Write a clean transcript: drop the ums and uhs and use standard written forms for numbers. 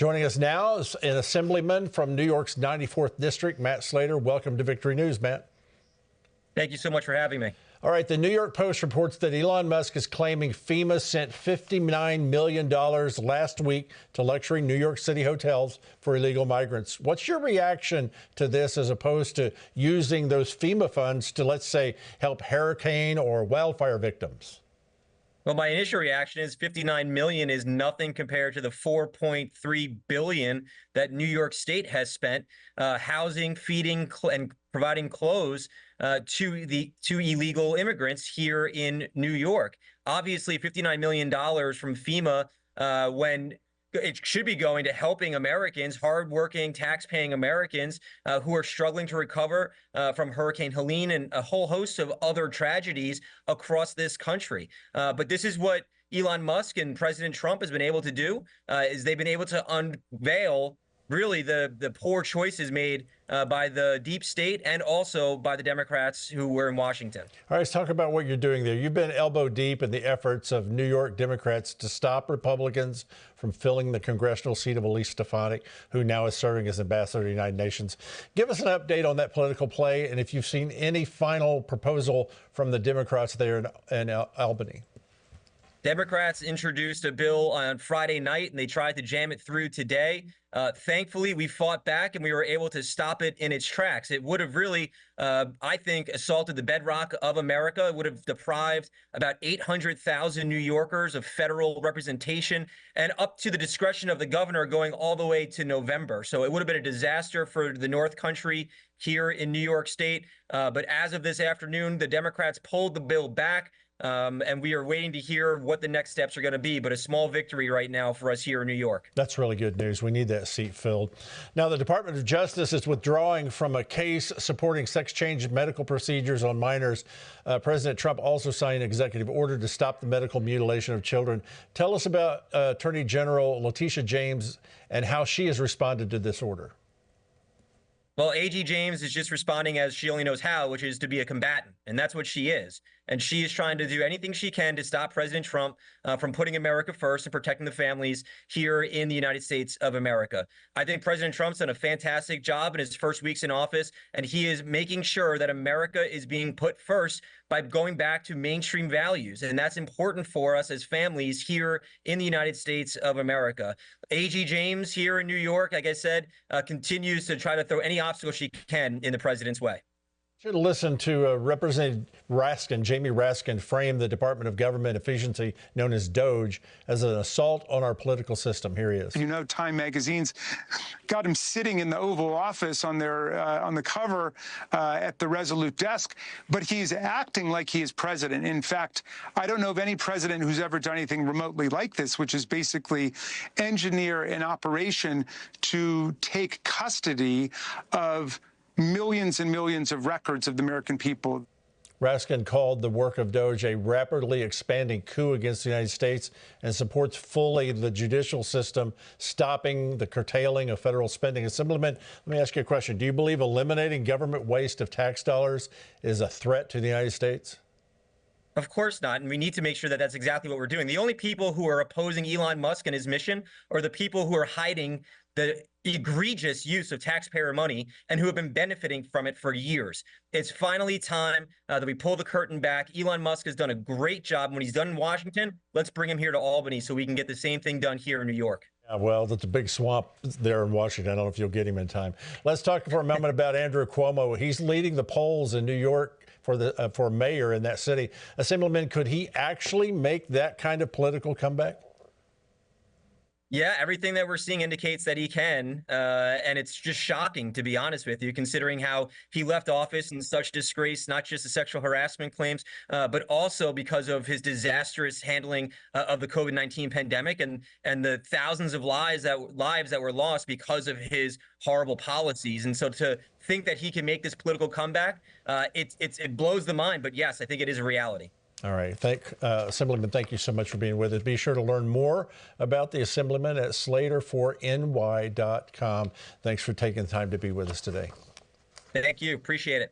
Joining us now is an assemblyman from New York's 94th District, Matt Slater. Welcome to Victory News, Matt. Thank you so much for having me. All right, the New York Post reports that Elon Musk is claiming FEMA sent $59 million last week to luxury New York City hotels for illegal migrants. What's your reaction to this as opposed to using those FEMA funds to, let's say, help hurricane or wildfire victims? Well, my initial reaction is 59 million is nothing compared to the 4.3 billion that New York State has spent housing, feeding, and providing clothes to illegal immigrants here in New York. Obviously, $59 million from FEMA when it should be going to helping Americans, hardworking, tax-paying Americans who are struggling to recover from Hurricane Helene and a whole host of other tragedies across this country. But this is what Elon Musk and President Trump has been able to do, is they've been able to unveil really the poor choices made by the deep state and also by the Democrats who were in Washington. All right, let's talk about what you're doing there. You've been elbow deep in the efforts of New York Democrats to stop Republicans from filling the congressional seat of Elise Stefanik, who now is serving as ambassador to the United Nations. Give us an update on that political play and if you've seen any final proposal from the Democrats there in Albany. Democrats introduced a bill on Friday night, and they tried to jam it through today. Thankfully, we fought back, and we were able to stop it in its tracks. It would have really, I think, assaulted the bedrock of America. It would have deprived about 800,000 New Yorkers of federal representation and up to the discretion of the governor going all the way to November. So it would have been a disaster for the North Country here in New York State. But as of this afternoon, the Democrats pulled the bill back. And we are waiting to hear what the next steps are going to be, but a small victory right now for us here in New York. That's really good news. We need that seat filled. Now, the Department of Justice is withdrawing from a case supporting sex change medical procedures on minors. President Trump also signed an executive order to stop the medical mutilation of children. Tell us about Attorney General Letitia James and how she has responded to this order. Well, AG James is just responding as she only knows how, which is to be a combatant. And that's what she is. And she is trying to do anything she can to stop President Trump from putting America first and protecting the families here in the United States of America. I think President Trump's done a fantastic job in his first weeks in office, and he is making sure that America is being put first by going back to mainstream values. And that's important for us as families here in the United States of America. AG James here in New York, like I said, continues to try to throw any obstacle she can in the president's way. Should listen to Representative Raskin, Jamie Raskin, frame the Department of Government Efficiency, known as DOGE, as an assault on our political system. Here he is. You know, Time magazine's got him sitting in the Oval Office on their on the cover at the Resolute desk, but he's acting like he is president. In fact, I don't know of any president who's ever done anything remotely like this, which is basically engineer an operation to take custody of millions and millions of records of the American people. Raskin called the work of DOGE a rapidly expanding coup against the United States and supports fully the judicial system, stopping the curtailing of federal spending. Assemblyman, let me ask you a question. Do you believe eliminating government waste of tax dollars is a threat to the United States? Of course not. And we need to make sure that that's exactly what we're doing. The only people who are opposing Elon Musk and his mission are the people who are hiding the egregious use of taxpayer money and who have been benefiting from it for years. It's finally time that we pull the curtain back. Elon Musk has done a great job. When he's done in Washington, let's bring him here to Albany so we can get the same thing done here in New York. Yeah, well, that's a big swamp there in Washington. I don't know if you'll get him in time. Let's talk for a moment about Andrew Cuomo. He's leading the polls in New York for mayor in that city. Assemblyman, could he actually make that kind of political comeback? Yeah, everything that we're seeing indicates that he can, and it's just shocking, to be honest with you, considering how he left office in such disgrace, not just the sexual harassment claims, but also because of his disastrous handling of the COVID-19 pandemic and the thousands of lives that were lost because of his horrible policies. And so to think that he can make this political comeback, it blows the mind. But yes, I think it is a reality. All right. Assemblyman, thank you so much for being with us. Be sure to learn more about the Assemblyman at slater4ny.com. Thanks for taking the time to be with us today. Thank you. Appreciate it.